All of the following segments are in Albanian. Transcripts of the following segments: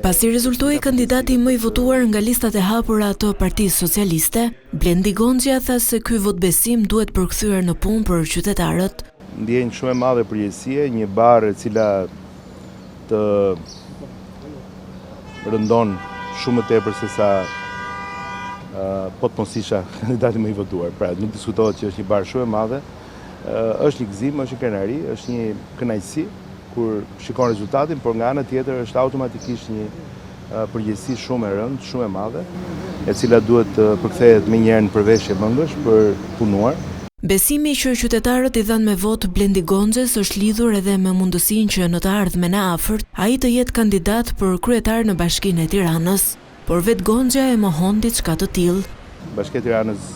Pasi rezultoi kandidati më i votuar nga listat e hapura të Partisë Socialiste, Blendi Gonxha tha se ky votbesim duhet përkthyer në punë për qytetarët. Ndjenjë shumë e madhe përgjegjësie, një barë e cila të rëndon shumë më tepër se sa po të mos isha kandidati më i votuar. Pra, nuk diskutohet që është një barë shumë e madhe, është një gëzim, është një krenari, është një kënaqësi kur shikon rezultatin, por nga ana tjetër është automatikisht një përgjegjësi shumë e rëndë, shumë e madhe, e cila duhet të përkthehet menjëherë në përveshje mëngësh për punuar. Besimi që qytetarët i dhanë me votë Blendi Gonxhës është lidhur edhe me mundësinë që në të ardhmen e afërt ai të jetë kandidat për kryetar në Bashkinë e Tiranës, por vetë Gonxha e mohon diçka të tillë. Bashkia e Tiranës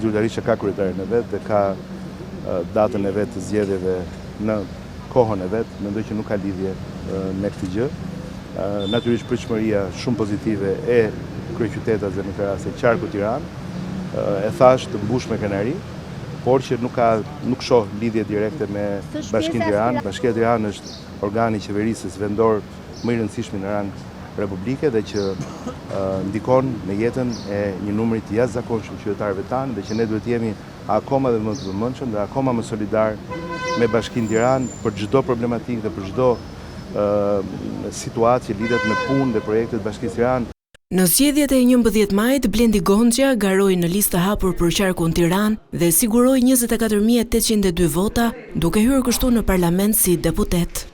zyrtarisht ka kryetarin e vet dhe ka datën e vet të zgjedhjeve në kohën e vet, mendoj që nuk ka lidhje me këtë gjë. Natyrisht pritshmëria shumë pozitive e kryeqytetas dhe në këtë rast e qarku Tiranë e thash të mbush me krenari, por që nuk shoh lidhje direkte me Bashkinë Tiranë. Bashkia e Tiranës është organi qeverisës vendor më i rëndësishëm në rang republike dhe që ndikon në jetën e një numri të jashtëzakonshëm qytetarëve tanë dhe që ne duhet jemi akoma dhe më të vëmendshëm dhe akoma më solidar me Bashkinë Tiranë për çdo problematikë dhe për çdo situatë që lidhet me punë dhe projektet e Bashkisë Tiranë. Në zgjedhjet e 11 majit, Blendi Gonxha garoi në listë të hapur për qarkun Tiranë dhe siguroi 24.802 vota, duke hyrë kështu në parlament si deputet.